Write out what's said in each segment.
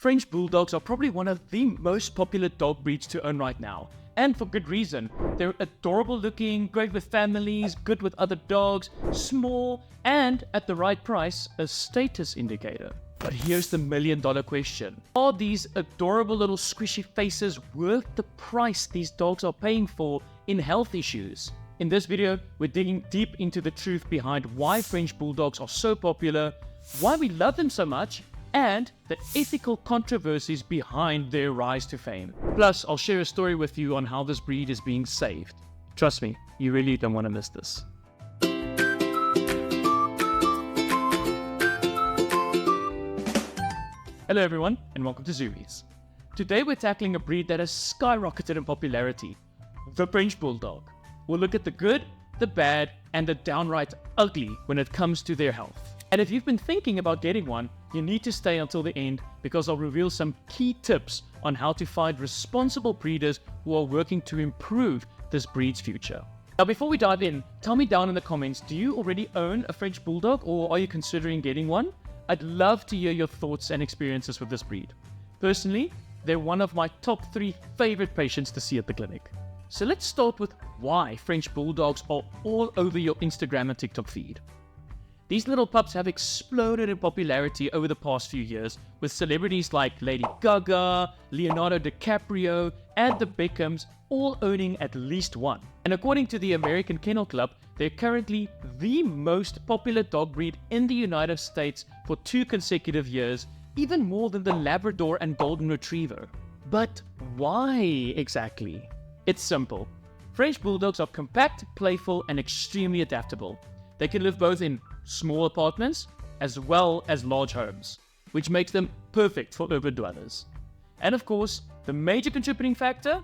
French Bulldogs are probably one of the most popular dog breeds to own right now. And for good reason. They're adorable looking, great with families, good with other dogs, small, and at the right price, a status indicator. But here's the million-dollar question. Are these adorable little squishy faces worth the price these dogs are paying for in health issues? In this video, we're digging deep into the truth behind why French Bulldogs are so popular, why we love them so much, and the ethical controversies behind their rise to fame. Plus, I'll share a story with you on how this breed is being saved. Trust me, you really don't want to miss this. Hello everyone, and welcome to Zoomies. Today we're tackling a breed that has skyrocketed in popularity, the French Bulldog. We'll look at the good, the bad, and the downright ugly when it comes to their health. And if you've been thinking about getting one, you need to stay until the end because I'll reveal some key tips on how to find responsible breeders who are working to improve this breed's future. Now before we dive in, tell me down in the comments, do you already own a French Bulldog or are you considering getting one? I'd love to hear your thoughts and experiences with this breed. Personally, they're one of my top 3 favorite patients to see at the clinic. So let's start with why French Bulldogs are all over your Instagram and TikTok feed. These little pups have exploded in popularity over the past few years, with celebrities like Lady Gaga, Leonardo DiCaprio, and the Beckhams all owning at least one. And according to the American Kennel Club, they're currently the most popular dog breed in the United States for 2 consecutive years, even more than the Labrador and Golden Retriever. But why exactly? It's simple. French Bulldogs are compact, playful, and extremely adaptable. They can live both in small apartments as well as large homes, which makes them perfect for urban dwellers. And of course, the major contributing factor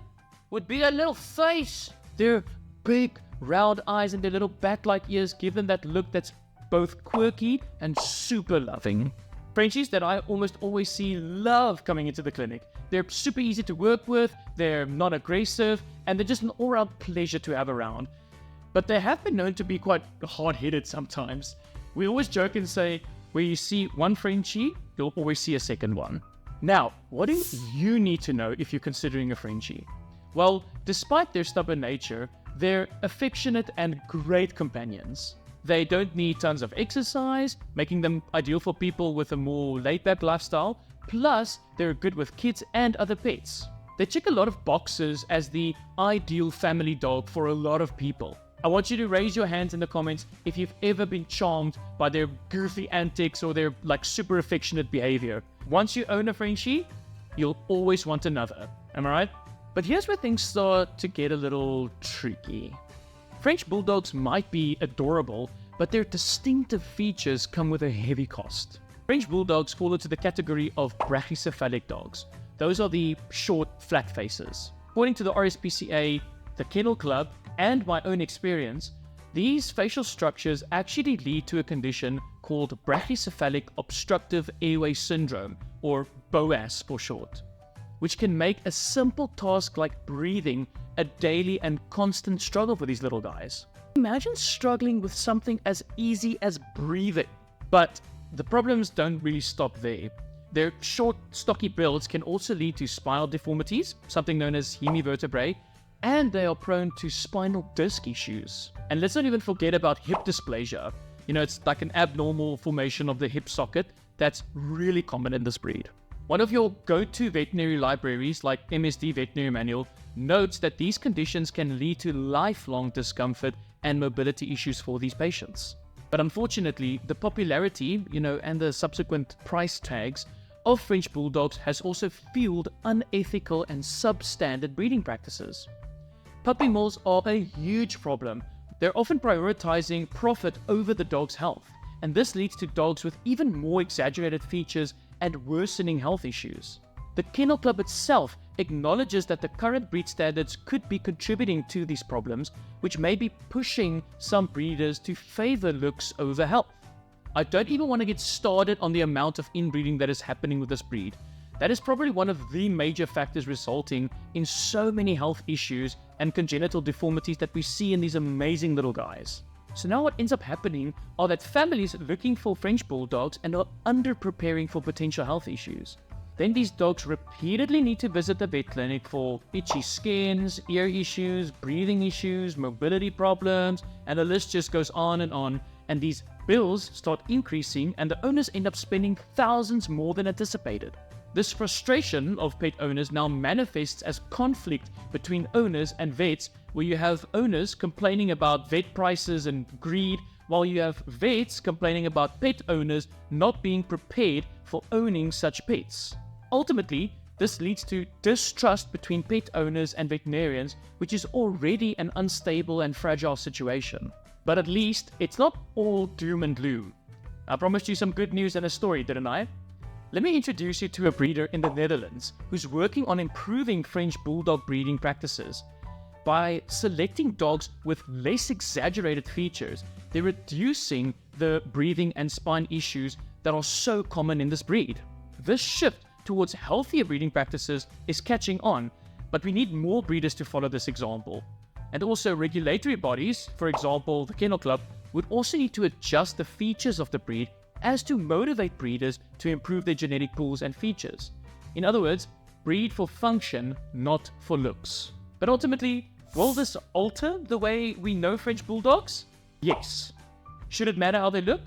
would be their little face. Their big, round eyes and their little bat-like ears give them that look that's both quirky and super loving. Frenchies that I almost always see love coming into the clinic. They're super easy to work with, they're not aggressive, and they're just an all-round pleasure to have around. But they have been known to be quite hard-headed sometimes. We always joke and say, where you see one Frenchie, you'll always see a second one. Now, what do you need to know if you're considering a Frenchie? Well, despite their stubborn nature, they're affectionate and great companions. They don't need tons of exercise, making them ideal for people with a more laid-back lifestyle. Plus, they're good with kids and other pets. They check a lot of boxes as the ideal family dog for a lot of people. I want you to raise your hands in the comments if you've ever been charmed by their goofy antics or their super affectionate behavior. Once you own a Frenchie, you'll always want another. Am I right? But here's where things start to get a little tricky. French Bulldogs might be adorable, but their distinctive features come with a heavy cost. French Bulldogs fall into the category of brachycephalic dogs. Those are the short, flat faces. According to the RSPCA, the Kennel Club, and my own experience, these facial structures actually lead to a condition called brachycephalic obstructive airway syndrome, or BOAS for short, which can make a simple task like breathing a daily and constant struggle for these little guys. Imagine struggling with something as easy as breathing. But the problems don't really stop there. Their short, stocky builds can also lead to spinal deformities, something known as hemivertebrae, and they are prone to spinal disc issues. And let's not even forget about hip dysplasia. It's like an abnormal formation of the hip socket that's really common in this breed. One of your go-to veterinary libraries, like MSD Veterinary Manual, notes that these conditions can lead to lifelong discomfort and mobility issues for these patients. But unfortunately, the popularity, and the subsequent price tags of French Bulldogs has also fueled unethical and substandard breeding practices. Puppy mills are a huge problem. They're often prioritizing profit over the dog's health, and this leads to dogs with even more exaggerated features and worsening health issues. The Kennel Club itself acknowledges that the current breed standards could be contributing to these problems, which may be pushing some breeders to favor looks over health. I don't even want to get started on the amount of inbreeding that is happening with this breed. That is probably one of the major factors resulting in so many health issues and congenital deformities that we see in these amazing little guys. So now what ends up happening are that families looking for French Bulldogs and are under-preparing for potential health issues. then these dogs repeatedly need to visit the vet clinic for itchy skins, ear issues, breathing issues, mobility problems, and the list just goes on, and these bills start increasing and the owners end up spending thousands more than anticipated. This frustration of pet owners now manifests as conflict between owners and vets, where you have owners complaining about vet prices and greed, while you have vets complaining about pet owners not being prepared for owning such pets. Ultimately, this leads to distrust between pet owners and veterinarians, which is already an unstable and fragile situation. But at least it's not all doom and gloom. I promised you some good news and a story, didn't I? Let me introduce you to a breeder in the Netherlands who's working on improving French Bulldog breeding practices. By selecting dogs with less exaggerated features, they're reducing the breathing and spine issues that are so common in this breed. This shift towards healthier breeding practices is catching on, but we need more breeders to follow this example. And also regulatory bodies, for example the Kennel Club, would also need to adjust the features of the breed as to motivate breeders to improve their genetic pools and features. In other words, breed for function, not for looks. But ultimately, will this alter the way we know French Bulldogs? Yes. Should it matter how they look?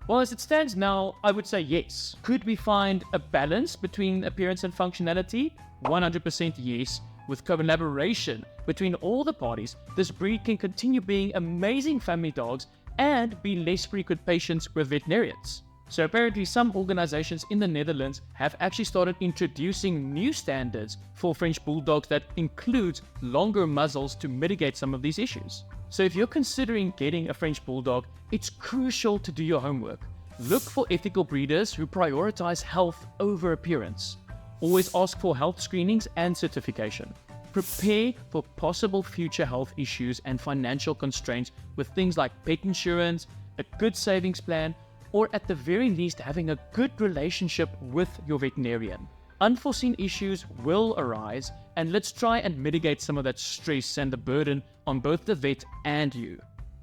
Well, as it stands now, I would say yes. Could we find a balance between appearance and functionality? 100% yes. With collaboration between all the parties, this breed can continue being amazing family dogs and be less frequent patients with veterinarians. So apparently some organizations in the Netherlands have actually started introducing new standards for French Bulldogs that includes longer muzzles to mitigate some of these issues. So if you're considering getting a French Bulldog, it's crucial to do your homework. Look for ethical breeders who prioritize health over appearance. Always ask for health screenings and certification. Prepare for possible future health issues and financial constraints with things like pet insurance, a good savings plan, or at the very least having a good relationship with your veterinarian. Unforeseen issues will arise, and let's try and mitigate some of that stress and the burden on both the vet and you.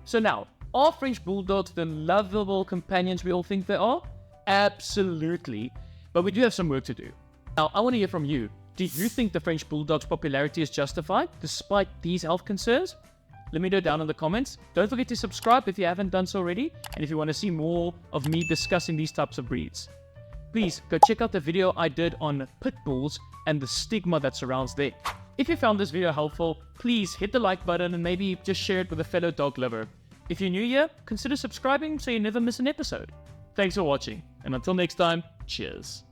So now, are French Bulldogs the lovable companions we all think they are? Absolutely, but we do have some work to do. Now, I want to hear from you. Do you think the French Bulldog's popularity is justified despite these health concerns? Let me know down in the comments. Don't forget to subscribe if you haven't done so already, and if you want to see more of me discussing these types of breeds. Please go check out the video I did on pit bulls and the stigma that surrounds them. If you found this video helpful, please hit the like button and maybe just share it with a fellow dog lover. If you're new here, consider subscribing so you never miss an episode. Thanks for watching, and until next time, cheers.